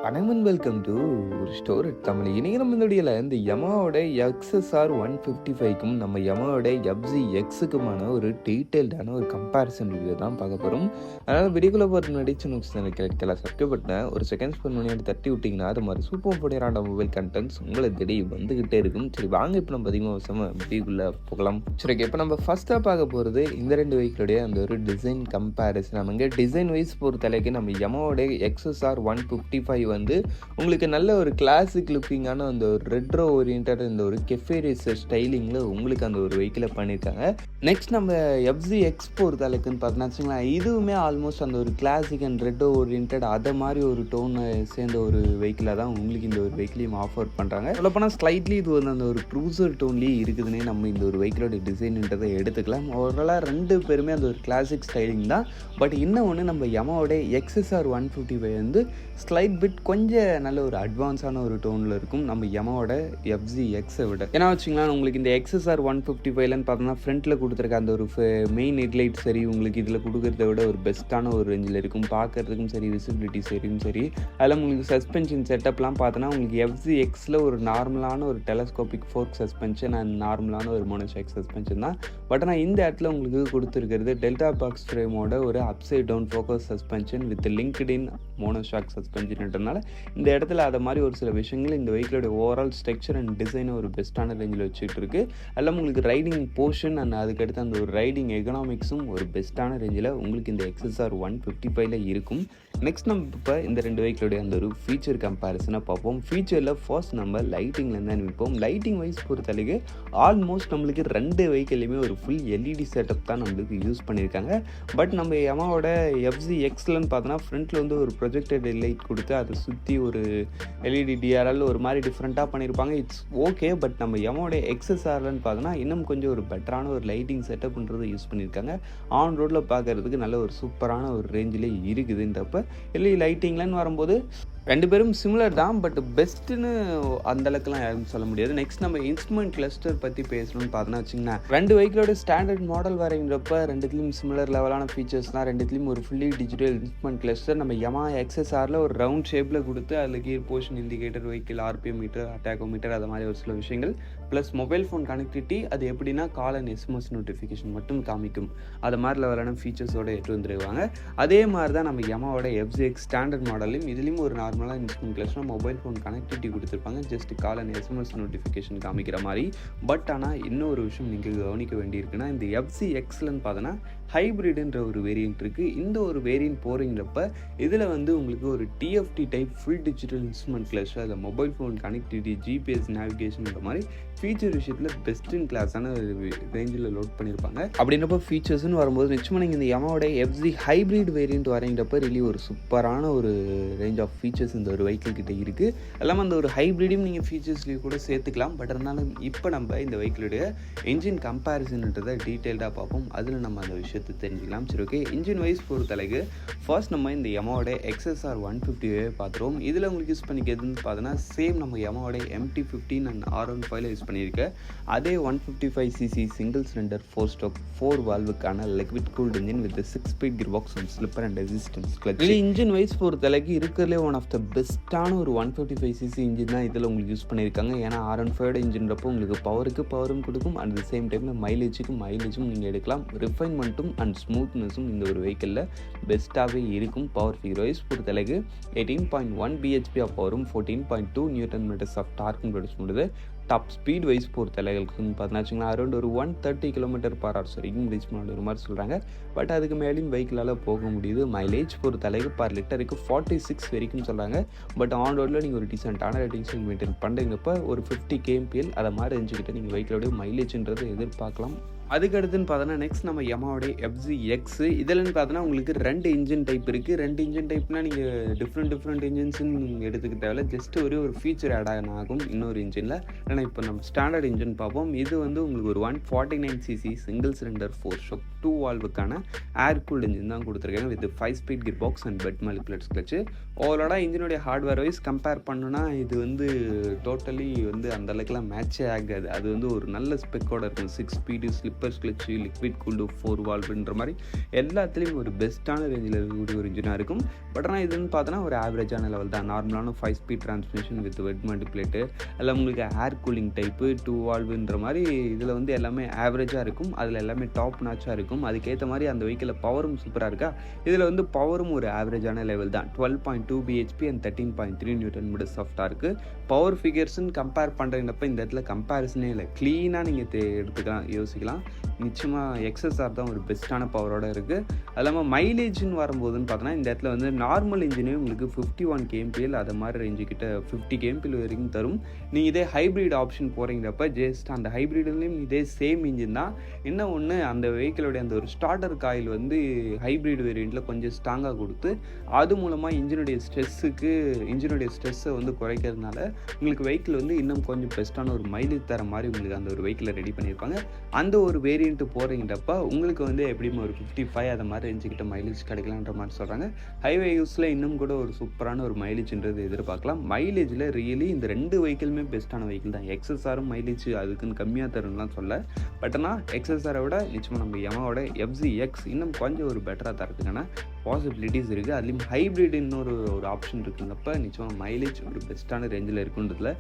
வணக்கம் and welcome to ஒரு store Tamil. இன்றைக்கி நம்ம இந்த வீடியோவில் இந்த யமாவோட எக்ஸ்எஸ்ஆர் 155க்கும் நம்ம யமாவோட எஃப்ஜி எக்ஸுக்குமான ஒரு டீட்டெயில்டான ஒரு கம்பேரிசன் வீடியோ தான் பார்க்க போகிறோம். அதனால் வீடியோக்குள்ளே பார்த்து முன்னாடி சின்ன சேனல் சப்ஸ்கிரைப் பண்ணேன் ஒரு செகண்ட்ஸ் பண்ணி தட்டி விட்டிங்கன்னா அது மாதிரி சூப்பர் போடியான மொபைல் கண்டென்ட்ஸ் உங்களை தேடி வந்துக்கிட்டே இருக்கும். சரி வாங்க இப்போ நம்ம அதிகமாக வருஷமாக வீடியோக்குள்ளே போகலாம். சரி ஓகே, இப்போ நம்ம ஃபஸ்ட்டாக பார்க்க போகிறது இந்த ரெண்டு வெஹிக்கிளுடைய அந்த ஒரு டிசைன் கம்பேரிசன். நம்ம இங்கே டிசைன் வைஸ் பொறுத்தளவுக்கு நம்ம யமாவோட எக்ஸ்எஸ்ஆர் 155 வந்து உங்களுக்கு நல்ல ஒரு கிளாசிக் லுக்கிங்கான அந்த ஒரு ரெட்ரோ ஓரியன்ட் இந்த ஒரு கெஃபே ரேசர் ஸ்டைலிங்கில் உங்களுக்கு அந்த ஒரு வெஹிக்கிளை பண்ணியிருக்காங்க. நெக்ஸ்ட் நம்ம எஃப்ஜி எக்ஸ் பொறுத்தளவுக்குன்னு பார்த்தீங்கன்னா இதுவுமே ஆல்மோஸ்ட் அந்த ஒரு கிளாசிக் அண்ட் ரெட்ரோ ஓரியன்ட் அதை மாதிரி ஒரு டோனை சேர்ந்த ஒரு வெஹிக்கிளாக தான் உங்களுக்கு இந்த ஒரு வெஹிக்கிளையும் ஆஃபர் பண்ணுறாங்க. சொல்லப்போனால் ஸ்லைட்லி இது வந்து அந்த ஒரு க்ரூசர் டோன்லேயே இருக்குதுன்னே நம்ம இந்த ஒரு வெஹிக்கிளோட டிசைன்ன்றதை எடுத்துக்கலாம். ஓவராலாக ரெண்டு பேருமே அந்த ஒரு கிளாசிக் ஸ்டைலிங் தான். பட் இன்னொன்று நம்ம யமாவோட எக்ஸ்எஸ்ஆர் 155 வந்து ஸ்லைட் பிட் கொஞ்சம் நல்ல ஒரு அட்வான்ஸான ஒரு டோனில் இருக்கும் நம்ம யமாவோட எஃப்ஜி எக்ஸை விட. ஏன்னா வச்சிங்களேன் உங்களுக்கு இந்த எக்ஸ்எஸ்ஆர் 155லன்னு பார்த்தோம்னா ஃப்ரண்ட்டில் கொடுத்துருக்க அந்த ஒரு மெயின் ஹெட்லைட் சரி உங்களுக்கு இதில் கொடுக்குறத விட ஒரு பெஸ்ட்டான ஒரு ரேஞ்சில் இருக்கும். பார்க்குறதுக்கும் சரி விசிபிலிட்டி சரியும் சரி. அதில் உங்களுக்கு சஸ்பென்ஷன் செட்டப்லாம் பார்த்தோன்னா உங்களுக்கு எஃப்ஜி எக்ஸில் ஒரு நார்மலான ஒரு டெலஸ்கோபிக் ஃபோர்க் சஸ்பென்ஷன் அண்ட் நார்மலான ஒரு மோனோஷாக் சஸ்பென்ஷன் தான். பட் ஆனால் இந்த இடத்துல உங்களுக்கு கொடுத்துருக்கிறது டெல்டா பாக்ஸ் ஃப்ரேமோட ஒரு upside down focus suspension with linked in monoshock சஸ்பென்ஷன்ன்றதுனால இந்த இடத்துல அதை மாதிரி ஒரு சில விஷயங்கள் இந்த வெஹிக்கிளோட ஓவரால் ஸ்ட்ரக்சர் அண்ட் டிசைனை ஒரு பெஸ்ட்டான ரேஞ்சில் வச்சுட்டு இருக்கு. எல்லாம் உங்களுக்கு ரைடிங் போர்ஷன் அண்ட் அதுக்கடுத்து அந்த ஒரு ரைடிங் எக்கனாமிக்ஸும் ஒரு பெஸ்ட்டான ரேஞ்சில் உங்களுக்கு இந்த எக்ஸ்எஸ்ஆர் 155ல இருக்கும். நெக்ஸ்ட் நம்ம இப்போ இந்த ரெண்டு வெஹிக்கிளோடைய அந்த ஒரு ஃபீச்சர் கம்பேரிசனை பார்ப்போம். ஃபீச்சரில் ஃபர்ஸ்ட் நம்ம லைட்டிங்லேருந்து தான் நிற்போம். லைட்டிங் வைஸ் பொறுத்தளவுக்கு ஆல்மோஸ்ட் நம்மளுக்கு ரெண்டு வெஹிக்கிள்லையுமே ஒரு ஃபுல் எல்இடி செட்டப் தான் நம்மளுக்கு யூஸ் பண்ணியிருக்காங்க. பட் நம்ம யமாவோட எஃப்ஜி எக்ஸ்லன்னு பார்த்தோன்னா ஃப்ரண்ட்டில் வந்து ஒரு ப்ரொஜெக்டட் லைட் கொடுத்து அதை சுற்றி ஒரு எல்இடி டிஆர்எல் ஒரு மாதிரி டிஃப்ரெண்ட்டாக பண்ணியிருப்பாங்க. It's okay. பட் நம்ம யமாவோட எக்ஸ்எஸ்ஆர்லன்னு பார்த்தோன்னா இன்னும் கொஞ்சம் ஒரு பெட்டரான ஒரு லைட்டிங் செட்டப்ன்றதை யூஸ் பண்ணியிருக்காங்க. ஆன் ரோட்டில் பார்க்குறதுக்கு நல்ல ஒரு சூப்பரான ஒரு ரேஞ்சிலே இருக்குதுன்றப்ப எல்இடி லைட்டிங்லன்னு வரும்போது ரெண்டு பேரும் சிமிலர் தான். பட் பெஸ்ட்டுன்னு அந்தளவுக்குலாம் யாரும் சொல்ல முடியாது. நெக்ஸ்ட் நம்ம இன்ஸ்ட்ருமெண்ட் கிளஸ்டர் பற்றி பேசணும்னு பார்த்தோன்னா வச்சிங்கன்னா ரெண்டு வெஹிக்கிளோட ஸ்டாண்டர்ட் மாடல் வரைங்கிறப்ப ரெண்டுத்துலேயும் சிமிலர் லெவலான ஃபீச்சர்ஸ் தான். ரெண்டுத்துலேயும் ஒரு ஃபுல்லி டிஜிட்டல் இன்ஸ்ட்ருமெண்ட் கிளஸ்டர் நம்ம யமா எக்ஸ்எஸ்ஆரில் ஒரு ரவுண்ட் ஷேப்பில் கொடுத்து அதில் gear portion indicator vehicle RPM meter a tachometer அது மாதிரி ஒரு சில விஷயங்கள் ப்ளஸ் மொபைல் ஃபோன் கனெக்டிவிட்டி அது எப்படின்னா கால் அண்ட் எஸ்எம்எஸ் நோட்டிஃபிகேஷன் மட்டும் காமிக்கும். அது மாதிரி லெவலான ஃபீச்சர்ஸோடு எடுத்து வந்துருவாங்க. அதே மாதிரி தான் நம்ம யமாவோட எஃப்ஜி எக்ஸ் ஸ்டாண்டர்ட் மாடலையும் இதுலேயும் ஒரு நார்மலாக instrument cluster mobile phone connectivity கொடுத்துருப்பாங்க. Just call and SMS notification காமிக்கிற மாதிரி. பட் ஆனால் இன்னொரு விஷயம் நீங்கள் கவனிக்க வேண்டியிருக்குன்னா இந்த எஃப்ஜி எக்ஸ்லன்னு பார்த்தோன்னா ஹைப்ரிட்ன்ற ஒரு வேரியன்ட் இருக்குது. இந்த ஒரு வேரியன்ட் போகிறீங்கிறப்ப இதில் வந்து உங்களுக்கு ஒரு TFT type full digital instrument cluster அதில் mobile phone connectivity GPS navigation மாதிரி ஃபீச்சர் விஷயத்தில் பெஸ்ட் இன் கிளாஸான ரேஞ்சில் லோட் பண்ணியிருப்பாங்க. அப்படின்றப்ப ஃபீச்சர்ஸ்னு வரும்போது நிச்சயமாக நீங்கள் இந்த யமாவோட எஃப்ஜி ஹைப்ரிட் வேரியன்ட் வரீங்கிறப்ப ரிலி ஒரு சூப்பரான ஒரு ரேஞ்ச் ஆஃப் ஃபீச்சர்ஸ் இந்த ஒரு வெஹிக்கிள் கிட்ட இருக்குது. எல்லாமே அந்த ஒரு ஹைப்ரிடையும் நீங்கள் ஃபீச்சர்ஸ்லேயும் கூட சேர்த்துக்கலாம். பட் இருந்தாலும் இப்போ நம்ம இந்த வெஹிக்கிளுடைய என்ஜின் கம்பேரிசன்ன்றதை டீட்டெயில்டாக பார்ப்போம். அதில் நம்ம அந்த விஷயத்தை தெரிஞ்சுக்கலாம். சரி ஓகே, இன்ஜின் வைஸ் பொறுத்தளவுக்கு ஃபர்ஸ்ட் நம்ம இந்த யமாவோட எக்ஸ்எஸ்ஆர் 155 பார்த்துருவோம். இதில் உங்களுக்கு யூஸ் பண்ணிக்கிறதுன்னு பார்த்தோன்னா சேம் நம்ம யமாவோட MT-15 அண்ட் R15 யூஸ் பண்ணியிருக்கேன். அதே 155cc சிங்கிள் சிலிண்டர் 4 ஸ்ட்ரோக் 4 வால்வுக்கான liquid cooled engine with 6 speed gear box and slipper and resistance clutch. இது இன்ஜின் வைஸ் பொறுத்தளவுக்கு இருக்கிறதுலே ஒன் ஆஃப் த பெஸ்ட்டான ஒரு 155cc இன்ஜின் தான் இதில் உங்களுக்கு யூஸ் பண்ணியிருக்காங்க. ஏன்னா R15 இன்ஜின்றப்போ உங்களுக்கு பவரும் கொடுக்கும். அட் த சேம் டைமில் மைலேஜும் நீங்கள் எடுக்கலாம். ரிஃபைன்மெண்ட்டும் அண்ட் ஸ்மூத்னஸும் இந்த ஒரு வெஹிக்கிளில் பெஸ்ட்டாகவே இருக்கும். பவர் ஃபிகர் வைஸ் பொறுத்தளவுக்கு 18.1 bhp ஆஃப் பவரும் 14.2 Nm ஆஃப் டார்க்கும் ப்ரொடியூஸ் பண்ணுறது. டாப் ஸ்பீட் வைஸ் பொறுத்தளவுக்குன்னு பார்த்தீங்கன்னா அரௌண்ட் ஒரு 130 km/h வரைக்கும் ரீச் பண்ணுற மாதிரி சொல்கிறாங்க. பட் அதுக்கு மேலேயும் வெஹிக்கிளால் போக முடியுது. மைலேஜ் பொறுத்தளவுக்கு பர் லிட்டருக்கு 46 வரைக்கும் சொல்கிறாங்க. பட் ஆன் ரோடில் நீங்கள் ஒரு டீசென்ட்டான ரேட்டிங்ஸ் மெயின்டைன் பண்ணுறீங்கப்போ ஒரு 50 kmpl அதை மாதிரி இருந்துக்கிட்டு நீங்கள் வெஹிக்கிளோடைய மைலேஜ்ன்றது எதிர்பார்க்கலாம். அதுக்கடுத்துன்னு பார்த்தோன்னா நெக்ஸ்ட் நம்ம யமாவோட எஃப்ஜி எக்ஸ் இதில்னு பார்த்தோன்னா உங்களுக்கு ரெண்டு இன்ஜின் டைப் இருக்குது. ரெண்டு இன்ஜின் டைப்னால் நீங்கள் டிஃப்ரெண்ட் இன்ஜின்ஸ்ன்னு நீங்கள் எடுத்துக்க தேவையில்ல. ஜஸ்ட் ஒரு ஃபீச்சர் ஆட் ஆகும் இன்னொரு இன்ஜினில். ஏன்னா இப்போ நம்ம ஸ்டாண்டர்ட் இன்ஜின் பார்ப்போம். இது வந்து உங்களுக்கு ஒரு 149cc சிங்கிள் சிலிண்டர் 4 ஸ்ட்ரோக் 2 வால்வுக்கான ஏர் கூல்டு இன்ஜின் தான் கொடுத்துருக்காங்க with 5 speed gear box and wet multiplex clutch. ஓவராலாக இன்ஜினுடைய ஹார்ட்வேர் வைஸ் கம்பேர் பண்ணுன்னா இது வந்து டோட்டலி வந்து அந்த அளவுக்குலாம் மேட்சே ஆகாது. அது வந்து ஒரு நல்ல ஸ்பெக்கோட இருக்கும். 6 speed slippers clutch, liquid cooled 4 வால்வுன்ற மாதிரி எல்லாத்துலேயும் ஒரு பெஸ்ட்டான ரேஞ்சில் இருக்கக்கூடிய ஒரு இன்ஜினாக இருக்கும். பட் ஆனால் இதுன்னு பார்த்தோன்னா ஒரு ஆவரேஜான லெவல் தான். நார்மலான 5 ஸ்பீட் டிரான்ஸ்மிஷன் வித் பெட் மல்டிப்ளேட்டு எல்லாம் உங்களுக்கு ஏர் கூலிங் டைப்பு 2 வால்வுன்ற மாதிரி இதில் வந்து எல்லாமே ஆவரேஜாக இருக்கும். அதில் எல்லாமே டாப் நாச்சாக இருக்கும். அதுக்கேற்ற மாதிரி அந்த வெஹிக்கிளில் பவரும் சூப்பராக இருக்கா. இதில் வந்து பவரும் ஒரு ஆவரேஜான லெவல் தான். 12.2 bhp அண்ட் 13.3 நியூட்டன் மீட்டர் சாஃப்டாக இருக்குது. பவர் ஃபிகர்ஸ்ன்னு கம்பேர் பண்ணுறப்ப இந்த இடத்துல கம்பேரிசனே இல்லை. க்ளீனாக நீங்கள் எடுத்துக்கலாம், யோசிக்கலாம். நிச்சயமாக எக்ஸ்எஸ்ஆர் தான் ஒரு பெஸ்ட்டான பவரோடு இருக்குது. அது இல்லாமல் மைலேஜ்னு வரும்போதுன்னு பார்த்தோன்னா இந்த இடத்துல வந்து நார்மல் இன்ஜினே உங்களுக்கு 51 kmpl அது மாதிரி ரேஞ்சுக்கிட்ட 50 kmpl வரைக்கும் தரும். நீங்கள் இதே ஹைப்ரிட் ஆப்ஷன் போகிறீங்கிறப்ப ஜஸ்ட் அந்த ஹைப்ரிட்லேயும் இதே சேம் இன்ஜின் தான். என்ன ஒன்று, அந்த வெஹிக்கிளோடைய அந்த ஒரு ஸ்டார்டர் காயில் வந்து ஹைப்ரிட் வேரியண்ட்டில் கொஞ்சம் ஸ்ட்ராங்காக கொடுத்து அது மூலமாக இன்ஜினுடைய ஸ்ட்ரெஸ்ஸை வந்து குறைக்கிறதுனால உங்களுக்கு வெஹிக்கிள் வந்து இன்னும் கொஞ்சம் பெஸ்ட்டான ஒரு மைலேஜ் தர மாதிரி உங்களுக்கு அந்த ஒரு வெஹிக்கிளை ரெடி பண்ணியிருப்பாங்க. அந்த ஒரு வேரியண்ட்டு போகிறீங்கப்ப உங்களுக்கு வந்து எப்படியும் ஒரு 55 அதை மாதிரி ரேஞ்சுக்கிட்ட மைலேஜ் கிடைக்கலான்ற மாதிரி சொல்கிறாங்க. ஹைவே யூஸில் இன்னும் கூட ஒரு சூப்பரான ஒரு மைலேஜ்ன்றது எதிர்பார்க்கலாம். மைலேஜில் ரியலி இந்த 2 வெஹிக்கிளுமே பெஸ்ட்டான வெஹிக்கிள் தான். எக்ஸ்எஸ்ஆரும் மைலேஜ் அதுக்குன்னு கம்மியாக தரும்லாம் சொல்ல. பட் ஆனால் எக்ஸ்எஸ்ஆரை விட நிச்சயமாக நம்ம யமாவோட FZX இன்னும் கொஞ்சம் ஒரு பெட்டராக தரத்துக்கான பாசிபிலிட்டிஸ் இருக்குது. அதுலேயும் ஹைப்ரிட் இன்னொரு ஆப்ஷன் இருக்குங்கிறப்ப நிச்சயமாக மைலேஜ் ஒரு பெஸ்ட்டான ரேஞ்சில் இருக்குன்றதுல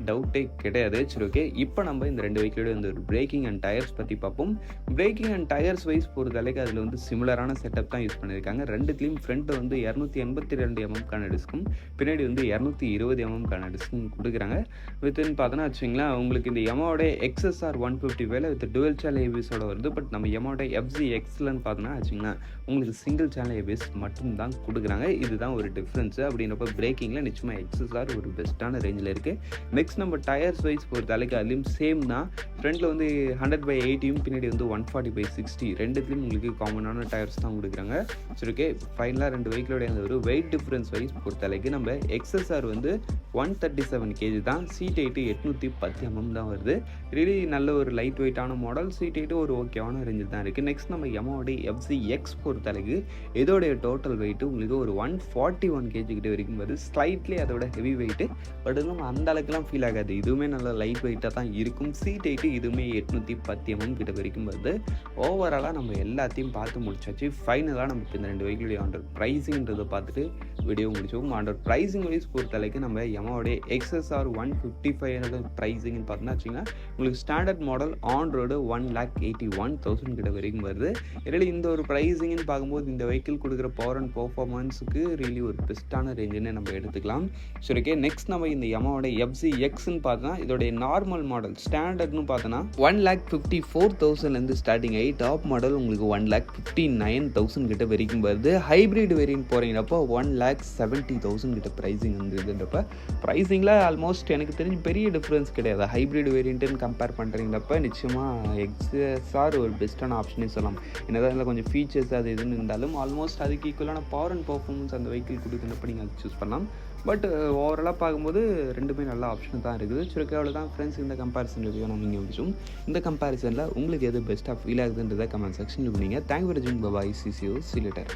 டவுட்டே கிடையாது. சரி, ஓகே, இப்போ நம்ம இந்த 2 வெஹிக்கிளோட இந்த ஒரு பிரேக்கிங் அண்ட் டயர்ஸ் பற்றி பார்ப்போம். பிரேக்கிங் அண்ட் டயர்ஸ் வைஸ் பொறுத்தளவுக்கு அதில் வந்து சிமிலரான செட்டப் தான் யூஸ் பண்ணியிருக்காங்க. ரெண்டுத்துலேயும் ஃப்ரண்ட்டில் வந்து 282 mm டிஸ்க்கும் பின்னாடி வந்து 220 mm டிஸ்க்கும் கொடுக்குறாங்க. வித்தின் பார்த்தோன்னா வச்சுங்களேன் உங்களுக்கு இந்த யமாவோட XSR 155 வித் டுவெல் சேனல் ஏபிஎஸோட வருது. பட் நம்ம யமாவோட FZXலன்னு பார்த்தோன்னா வச்சுங்களேன் உங்களுக்கு சிங்கிள் சேனல் ஏபிஎஸ் மட்டும் தான் கொடுக்குறாங்க. இதுதான் ஒரு டிஃப்ரென்ஸு. அப்படின்றப்ப பிரேக்கிங்கில் நிச்சயமாக XSR ஒரு பெஸ்ட்டான ரேஞ்சில் இருக்குது. நெக்ஸ்ட் நம்ம டயர்ஸ் வைஸ் பொறுத்தளவுக்கு அதுலேயும் சேம் தான். ஃப்ரண்ட்டில் வந்து 100/80 பின்னாடி வந்து 140/60 ரெண்டுத்துலேயும் உங்களுக்கு காமனான டயர்ஸ் தான் கொடுக்குறாங்க. சரி, ஓகே, ஃபைனலாக 2 வெஹிக்கிளோடைய அந்த ஒரு வெயிட் டிஃப்ரென்ஸ் வைஸ் பொறுத்தளவுக்கு நம்ம XSR வந்து 137 kg தான். சீட் ஹைட்டு 810 mm தான் வருது. ரியலி நல்ல ஒரு லைட் வெயிட்டான மாடல். சீட் ஹைட்டு ஒரு ஓகேவான ரேஞ்சில் தான் இருக்குது. நெக்ஸ்ட் நம்ம யமாவோடைய FZX பொறுத்தளவுக்கு இதோடைய டோட்டல் வெயிட்டு உங்களுக்கு ஒரு 141 kg கிட்ட வரைக்கும் வருது. ஸ்லைட்லி அதோட ஹெவி வெயிட்டு. பட் நம்ம அந்த அளவுக்குலாம் ஃபீல் ஆகாது. இதுவுமே நல்ல லைட் வெயிட்டாக தான் இருக்கும். சீட் ஹைட்டு இதுவுமே 810 mm கிட்ட வரைக்கும் வருது. ஓவராலாக நம்ம எல்லாத்தையும் பார்த்து முடிச்சாச்சு. ஃபைனலாக நமக்கு இந்த 2 வெஹிக்கிளுடைய ஆண்டர் ப்ரைஸிங்கிறத பார்த்துட்டு வீடியோ முடிச்சோம். ஆண்டர் ப்ரைஸிங் வைஸ் பொறுத்தளவுக்கு நம்ம யமாவோடைய XSR 155 ப்ரைஸிங்னு பார்த்தோன்னா வச்சுங்க உங்களுக்கு ஸ்டாண்டர்ட் மாடல் ஆன் ரோடு 1,81,000 கிட்ட வரைக்கும் வருது. ரியலி இந்த ஒரு ப்ரைஸிங்னு பார்க்கும்போது இந்த வெஹிக்கிள் கொடுக்குற பவர் அண்ட் பர்ஃபார்மன்ஸுக்கு ரியலி ஒரு பெஸ்ட்டான ரேஞ்சுன்னு நம்ம எடுத்துக்கலாம். சரி, ஓகே, நெக்ஸ்ட் நம்ம இந்த யமாவோட FZXன்னு பார்த்தோன்னா இதோடைய நார்மல் மாடல் ஸ்டாண்டர்ட்னு பார்த்தோன்னா 1,54,000 ஸ்டார்டிங் ஆகி டாப் மாடல் உங்களுக்கு 1,59,000 கிட்ட வரைக்கும் வருது. ஹைப்ரிட் வேரியன்ட் போகிறீங்கப்போ 1,70,000 கிட்ட ப்ரைஸிங் வந்துருதுன்றப்ப ப்ரைஸிங்கில் ஆல்மோஸ்ட் எனக்கு தெரிஞ்சு பெரிய டிஃப்ரென்ஸ் கிடையாது. ஹைப்ரிட் வேரியண்ட்டுன்னு கம்பேர் பண்ணுறீங்கப்ப நிச்சயமாக XSR ஒரு பெஸ்ட்டான ஆப்ஷனே சொல்லலாம். என்னதான் இதில் கொஞ்சம் ஃபீச்சர்ஸ் அது இதுன்னு இருந்தாலும் ஆல்மோஸ்ட் அதுக்கு ஈக்குவலான பவர் அண்ட் பர்ஃபார்மன்ஸ் அந்த வெஹிக்கிள் கொடுக்குறப்ப நீங்கள் அது சூஸ் பண்ணலாம். பட் ஓவராலாக பார்க்கும்போது ரெண்டுமே நல்ல ஆப்ஷன் தான் இருக்குது. சரி, அவ்வளோதான் ஃப்ரெண்ட்ஸ், இந்த கம்பேரிசன் ரிவ்யூ நம்ம இங்கே முடிச்சோம். இந்த கம்பேரிசனில் உங்களுக்கு எது பெஸ்ட்டாக ஃபீல் ஆகுதுன்றதை கமெண்ட் செக்ஷனில் பண்ணிங்க. தேங்க்யூ ஃபார் வாட்சிங். Bye, see you later.